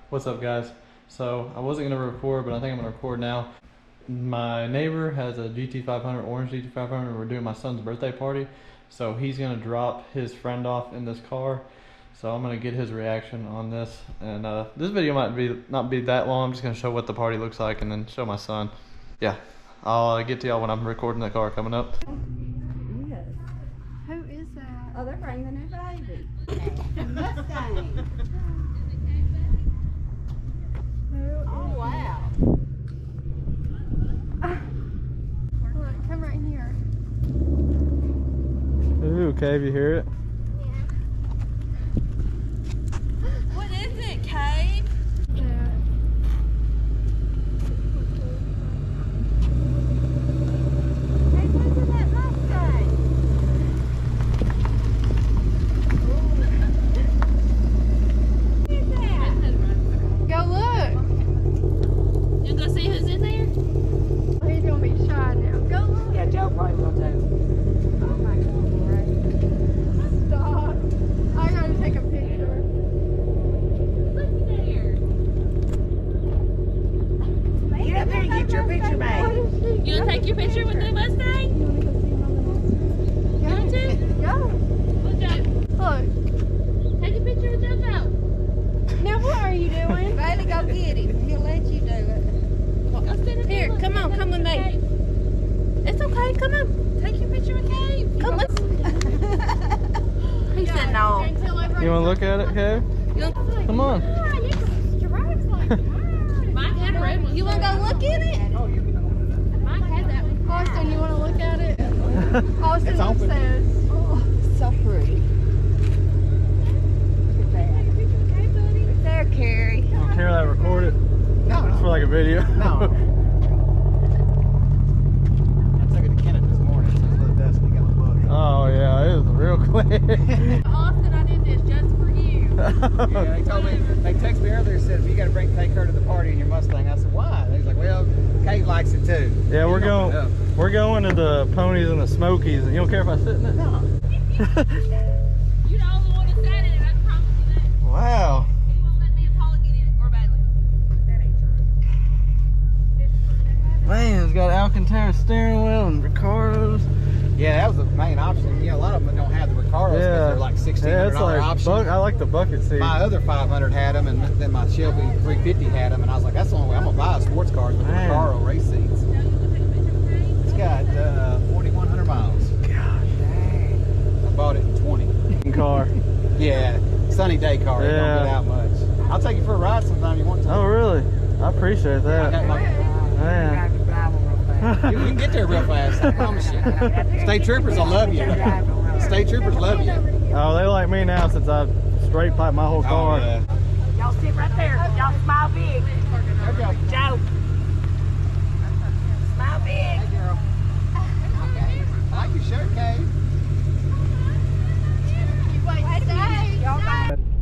What's up, guys? So I wasn't gonna record, but I think I'm gonna record now. My neighbor has a GT500, orange GT500. We're doing my son's birthday party, so he's gonna drop his friend off in this car. So I'm gonna get his reaction on this, and this video might not be that long. I'm just gonna show what the party looks like and then show my son. Yeah, I'll get to y'all when I'm recording the car coming up. Yes. Who is that? Oh, they're bringing the new baby. Mustang. Oh, wow. Look, come right here. Ooh, Cave, you hear it? What is it, Cade? Hey, look at that Mustang. Look at that. Go look. You go see who's in there? He's gonna be shy now. Go look. Yeah, Joe probably will too. Oh my God. Stop. I gotta take a picture. Look there. Get up there and get your picture made. What is she? You wanna take your picture with the Mustang? You wanna go see Mama Mustang? You want to? Go. Well, Joe, Look. take a picture with JoJo. Now what are you doing? Bailey, go get him. He'll let you do it. Go stand up Here, there. come on, come with me. It's okay, come on. Take your picture with Cade. Come on. He's sitting on. You wanna look at it, Cave? Come on. Mike had a red one. You wanna go look at it? Mike had that one. Austin, you wanna look at it? Austin It's open. says. Oh, so pretty. Look at that. There, Carrie. You don't care that I record it? No, It's for like a video. no. I took it to Kenneth this morning, so it's a little dusty, got a bug. Oh yeah, it was real quick. Austin, I did this just for you. Yeah, they told me, they texted me earlier and said, if you got to take her to the party in your Mustang. I said, why? And he's like, well, Kate likes it too. Yeah, we're He's gonna put it we're going to the Ponies and the Smokies. You don't care if I sit in it? up. No. You're the only one that sat in it, I promise you that. Wow. He won't let me and Paula get in it, or Bailey. That ain't true. Man, it's got Alcantara steering wheel and Ricardos. Yeah, that was the main option. Yeah, a lot of them don't have the Ricardos because they're like $1,600 Yeah, it's like option. I like the bucket seat. My other 500 had them, and then my Shelby 350 had them, and I was like, that's the only way I'm gonna buy a sports car with the Man. Recaro race seats. Joe, you want to take a picture with Cade? It's got 4,100 miles. Gosh. I bought it in 20. Car. Yeah, sunny day car. It Yeah. don't get out much. I'll take you for a ride sometime you want to. Oh really? I appreciate I got that. my- Man. you can get there real fast, I promise you. State troopers will love you. State troopers love you. Oh, they like me now since I straight pipe my whole car. Oh, yeah. Y'all sit right there. Y'all smile big. There you go. Joe. Smile big. Hey, girl. I like your shirt, Kay.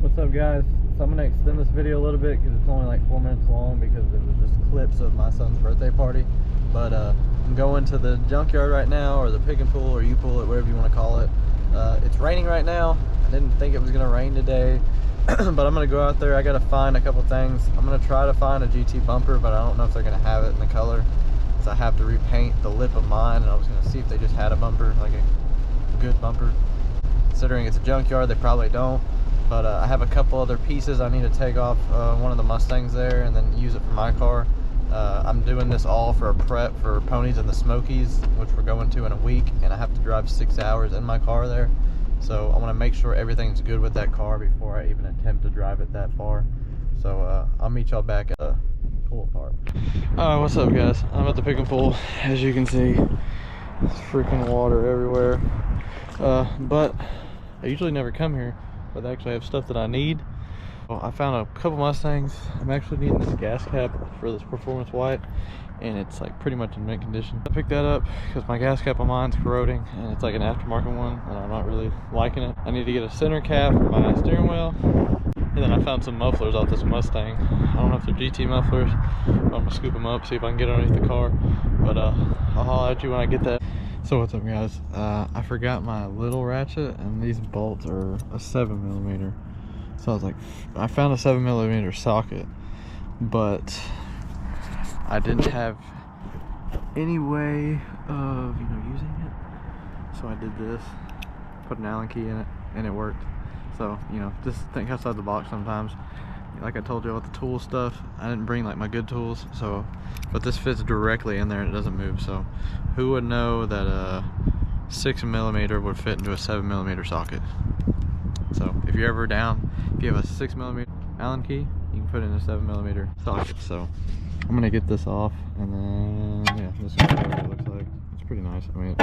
What's up, guys? So I'm gonna extend this video a little bit because it's only like 4 minutes long because it was just clips of my son's birthday party. But I'm going to the junkyard right now, or the pick and pull, or you pull it, whatever you want to call it. It's raining right now. I didn't think it was gonna rain today, but I'm gonna go out there. I gotta find a couple things. I'm gonna try to find a GT bumper, but I don't know if they're gonna have it in the color, because I have to repaint the lip of mine, and I was gonna see if they just had a bumper, like a good bumper. Considering it's a junkyard, they probably don't. But I have a couple other pieces I need to take off one of the Mustangs there and then use it for my car. I'm doing this all for a prep for Ponies and the Smokies, which we're going to in a week, and I have to drive 6 hours in my car there. So I want to make sure everything's good with that car before I even attempt to drive it that far. So I'll meet y'all back at the pull apart. What's up, guys? I'm at the pick and pull. As you can see, there's freaking water everywhere. But I usually never come here, but they actually have stuff that I need. Well, I found a couple Mustangs. I'm actually needing this gas cap for this performance white, and it's like pretty much in mint condition. I picked that up because my gas cap on mine's corroding, and it's like an aftermarket one, and I'm not really liking it. I need to get a center cap for my steering wheel, and then I found some mufflers off this Mustang. I don't know if they're GT mufflers, but I'm gonna scoop them up, see if I can get underneath the car. But I'll holler at you when I get that. So what's up, guys? I forgot my little ratchet, and these bolts are a 7mm. So I was like, I found a 7mm socket, but I didn't have any way of, you know, using it. So I did this, put an Allen key in it, and it worked. So, you know, just think outside the box sometimes. Like I told you about the tool stuff, I didn't bring like my good tools, so, but this fits directly in there and it doesn't move. So who would know that a 6mm would fit into a 7mm socket? So if you're ever down, if you have a 6mm Allen key, you can put it in a 7mm socket. So I'm gonna get this off, and then yeah, this is what it looks like. It's pretty nice. I mean,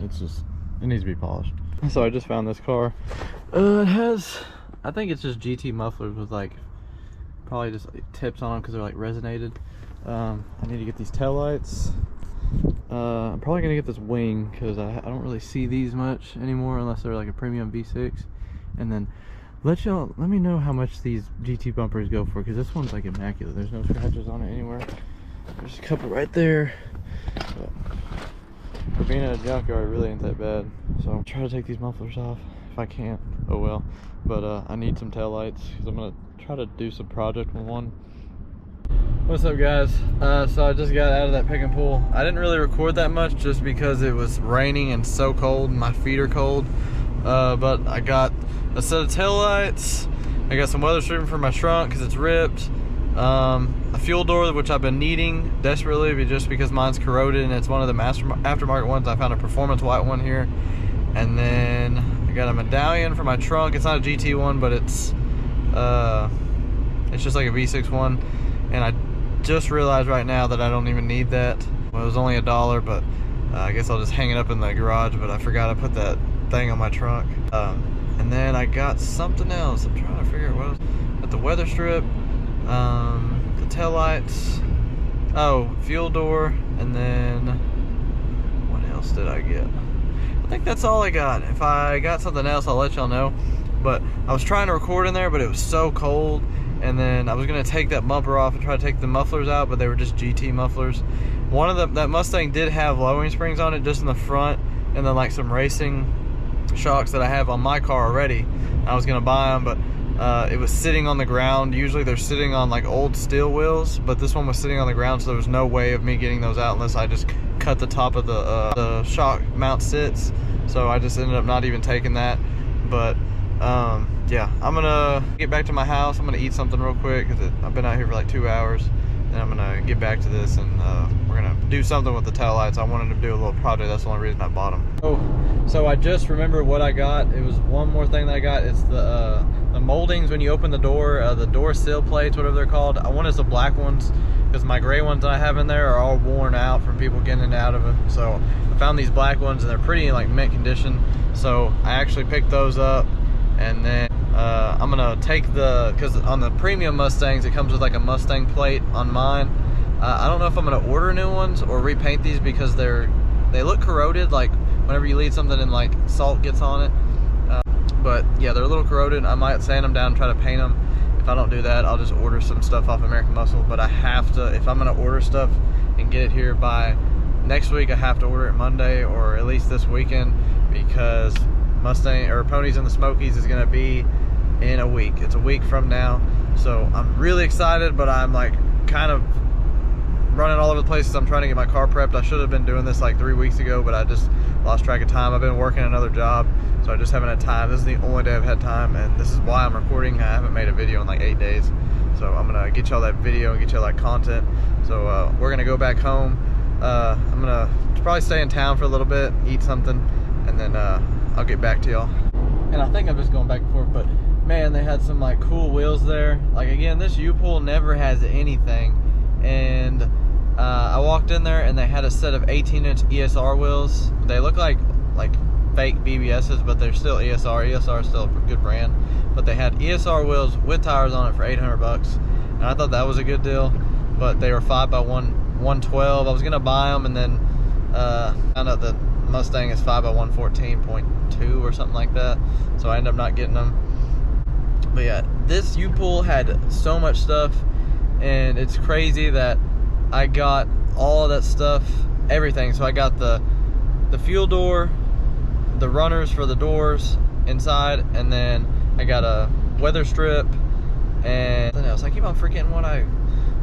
it's just, it needs to be polished. So I just found this car. It has, I think it's just GT mufflers with like probably just like tips on them because they're like resonated. I need to get these tail lights. I'm probably gonna get this wing because I don't really see these much anymore unless they're like a premium V6. And then let me know how much these GT bumpers go for, because this one's like immaculate. There's no scratches on it anywhere. There's a couple right there, but for being in a junkyard, it really ain't that bad. So I'm trying to take these mufflers off. If I can't, oh well. But I need some tail lights because I'm gonna try to do some project with one. What's up, guys? So I just got out of that pick and pull. I didn't really record that much just because it was raining and so cold and my feet are cold. But I got a set of tail lights. I got some weather stripping for my trunk because it's ripped. A fuel door, which I've been needing desperately, but just because mine's corroded and it's one of the aftermarket ones. I found a performance white one here. And then I got a medallion for my trunk. It's not a GT one, but it's just like a V6 one. And I just realized right now that I don't even need that. Well, it was only $1, but I guess I'll just hang it up in the garage. But I forgot to put that thing on my trunk. And then I got something else. I'm trying to figure out what else. Got the weather strip, the tail lights, oh, fuel door, and then what else did I get? I think that's all I got. If I got something else, I'll let y'all know. But I was trying to record in there, but it was so cold. And then I was gonna take that bumper off and try to take the mufflers out, but they were just GT mufflers. One of that Mustang did have lowering springs on it, just in the front, and then like some racing shocks that I have on my car already. I was gonna buy them, but it was sitting on the ground. Usually they're sitting on like old steel wheels, but this one was sitting on the ground, so there was no way of me getting those out unless I just cut the top of the shock mount sits. So I just ended up not even taking that. But yeah, I'm gonna get back to my house. I'm gonna eat something real quick because I've been out here for like 2 hours, and I'm gonna get back to this, and we're gonna do something with the tail lights. I wanted to do a little project. That's the only reason I bought them. Oh, so I just remembered what I got. It was one more thing that I got. It's the moldings when you open the door sill plates, whatever they're called. I wanted the black ones because my gray ones I have in there are all worn out from people getting in and out of them. So I found these black ones, and they're pretty in like mint condition. So I actually picked those up, and then I'm gonna take because on the premium Mustangs it comes with like a Mustang plate on mine. I don't know if I'm gonna order new ones or repaint these because they look corroded, like whenever you leave something and like salt gets on it. But yeah, they're a little corroded. I might sand them down and try to paint them. If I don't do that, I'll just order some stuff off American Muscle. But I have to, if I'm gonna order stuff and get it here by next week, I have to order it Monday or at least this weekend, because Mustang or Ponies in the Smokies is gonna be in a week. It's a week from now. So I'm really excited, but I'm like kind of running all over the place. I'm trying to get my car prepped. I should have been doing this like 3 weeks ago, but I just lost track of time. I've been working another job, so I just haven't had time. This is the only day I've had time, and this is why I'm recording. I haven't made a video in like 8 days. So I'm gonna get y'all that video and get y'all that content. So we're gonna go back home. I'm gonna probably stay in town for a little bit, eat something, and then I'll get back to y'all. And I think I'm just going back and forth, but man, they had some like cool wheels there. Like again, this U-Pull never has anything, and I walked in there and they had a set of 18-inch ESR wheels. They look like fake BBSs, but they're still ESR. ESR is still a good brand, but they had ESR wheels with tires on it for $800, and I thought that was a good deal. But they were 5x112. I was gonna buy them, and then found out that Mustang is 5x114.2 or something like that, so I ended up not getting them. But yeah, this U-Pull had so much stuff, and it's crazy that I got all of that stuff, everything. So I got the the fuel door, the runners for the doors inside, and then I got a weather strip and something else. I keep on forgetting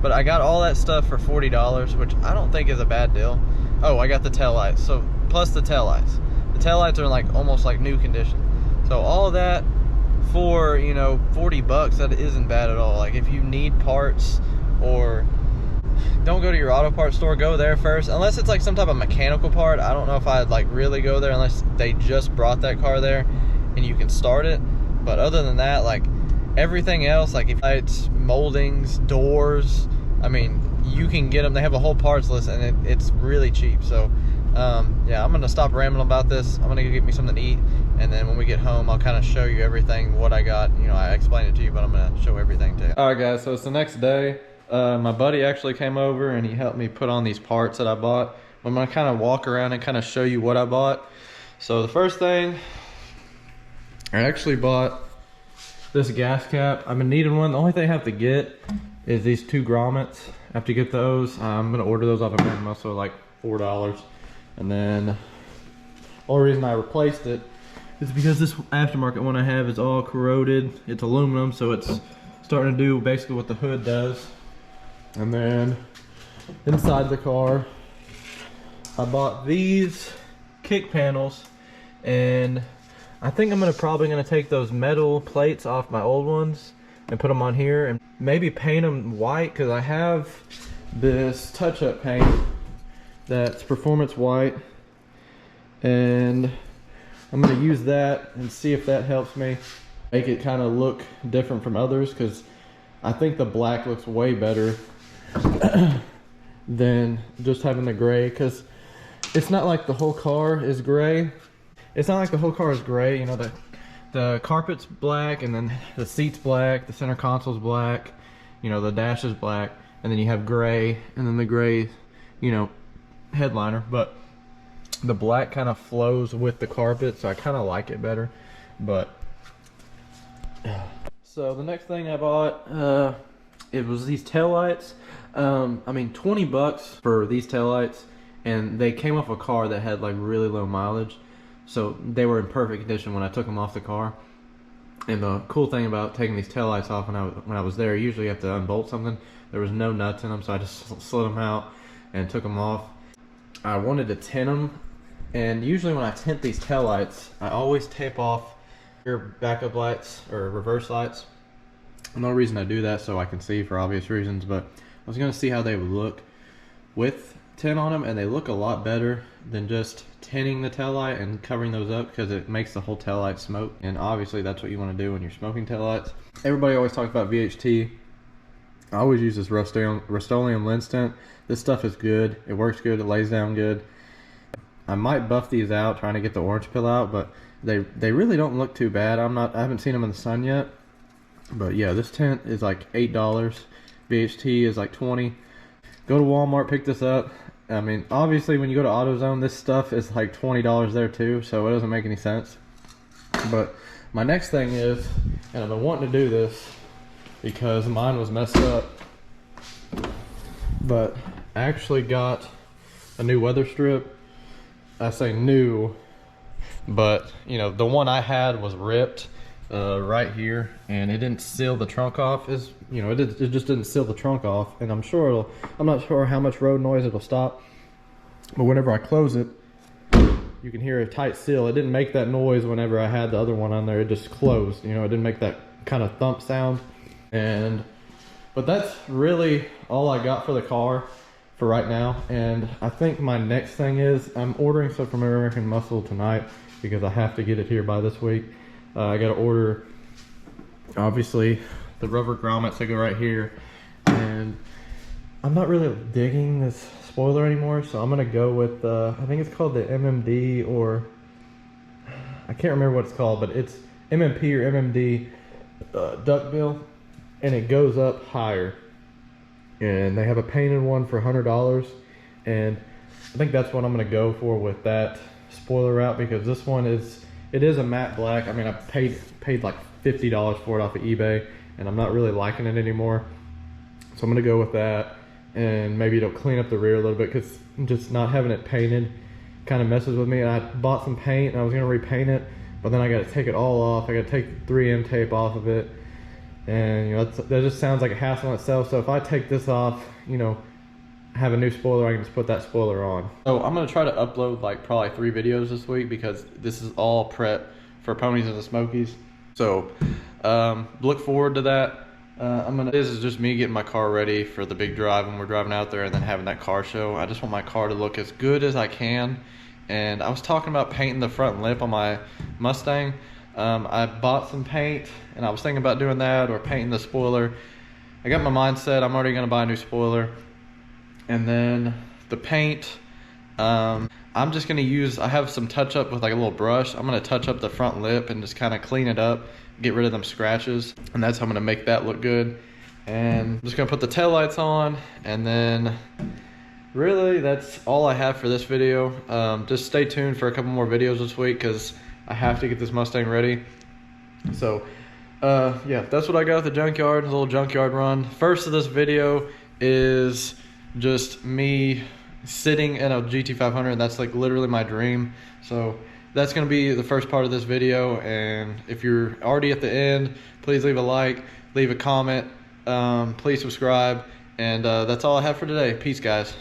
but I got all that stuff for $40, which I don't think is a bad deal. Oh, I got the taillights, so plus the taillights. The taillights are like almost like new condition. So all of that for, you know, $40, that isn't bad at all. Like if you need parts, or don't go to your auto parts store, go there first. Unless it's like some type of mechanical part. I don't know if I'd like really go there unless they just brought that car there and you can start it. But other than that, like everything else, like if it's moldings, doors, I mean, you can get them. They have a whole parts list and it's really cheap. So yeah, I'm gonna stop rambling about this. I'm gonna go get me something to eat, and then when we get home, I'll kind of show you everything, what I got. You know, I explained it to you, but I'm gonna show everything to you. All right, guys, so it's the next day. My buddy actually came over and he helped me put on these parts that I bought. I'm gonna kind of walk around and kind of show you what I bought. So the first thing, I actually bought this gas cap. I've been needing one. The only thing I have to get is these 2 grommets. I have to get those. I'm gonna order those off of American Muscle, like $4. And then the only reason I replaced it is because this aftermarket one I have is all corroded. It's aluminum, so it's starting to do basically what the hood does. And then inside the car, I bought these kick panels, and I think I'm probably gonna take those metal plates off my old ones and put them on here and maybe paint them white, because I have this touch-up paint that's performance white, and I'm gonna use that and see if that helps me make it kind of look different from others, because I think the black looks way better than just having the gray, because it's not like the whole car is gray. It's not like the whole car is gray, you know, the carpet's black, and then the seat's black, the center console's black, you know, the dash is black, and then you have gray, and then the gray, you know, headliner. But the black kind of flows with the carpet, so I kind of like it better. But so the next thing I bought, it was these taillights. I mean, $20 for these taillights, and they came off a car that had like really low mileage, so they were in perfect condition when I took them off the car. And the cool thing about taking these taillights off when I was there, usually you have to unbolt something. There was no nuts in them, so I just slid them out and took them off. I wanted to tint them, and usually when I tint these taillights, I always tape off your backup lights or reverse lights. No reason I do that, so I can see for obvious reasons, but I was gonna see how they would look with tint on them, and they look a lot better than just tinting the taillight and covering those up, because it makes the whole taillight smoke, and obviously that's what you want to do when you're smoking taillights. Everybody always talks about VHT. I always use this Rust-Oleum lens tint. This stuff is good. It works good. It lays down good. I might buff these out trying to get the orange peel out, but they really don't look too bad. I haven't seen them in the sun yet. But yeah, this tint is like $8. VHT is like $20. Go to Walmart, pick this up. I mean, obviously when you go to AutoZone, this stuff is like $20 there too, so it doesn't make any sense. But my next thing is, and I've been wanting to do this because mine was messed up, but I actually got a new weather strip. I say new, but you know, the one I had was ripped right here, and it didn't seal the trunk off. It just didn't seal the trunk off, and I'm not sure how much road noise it'll stop, but whenever I close it, you can hear a tight seal. It didn't make that noise whenever I had the other one on there. It just closed, you know, it didn't make that kind of thump sound. But that's really all I got for the car for right now. And I think my next thing is, I'm ordering stuff from American Muscle tonight because I have to get it here by this week. I gotta order, obviously, the rubber grommets that go right here, and I'm not really digging this spoiler anymore, so I'm gonna go with I think it's called the MMD, or I can't remember what it's called, but it's MMP or MMD duckbill, and it goes up higher, and they have a painted one for $100, and I think that's what I'm gonna go for with that spoiler route, because this one is a matte black. I mean, I paid like $50 for it off of eBay, and I'm not really liking it anymore. So I'm gonna go with that, and maybe it'll clean up the rear a little bit, because just not having it painted kind of messes with me. And I bought some paint and I was gonna repaint it, but then I got to take it all off. I got to take 3M tape off of it, and you know that just sounds like a hassle in itself. So if I take this off, you know, have a new spoiler, I can just put that spoiler on. So I'm gonna try to upload like probably 3 videos this week because this is all prep for Ponies and the Smokies. So look forward to that. This is just me getting my car ready for the big drive when we're driving out there and then having that car show. I just want my car to look as good as I can. And I was talking about painting the front lip on my Mustang. I bought some paint and I was thinking about doing that or painting the spoiler. I got my mind set, I'm already gonna buy a new spoiler. And then the paint, I'm just gonna use, I have some touch up with like a little brush. I'm gonna touch up the front lip and just kind of clean it up, get rid of them scratches. And that's how I'm gonna make that look good. And I'm just gonna put the taillights on, and then really that's all I have for this video. Just stay tuned for a couple more videos this week because I have to get this Mustang ready. So yeah, that's what I got at the junkyard, a little junkyard run. First of this video is just me sitting in a GT500. That's like literally my dream. So that's gonna be the first part of this video, and if you're already at the end, please leave a like, leave a comment, please subscribe, and that's all I have for today. Peace, guys.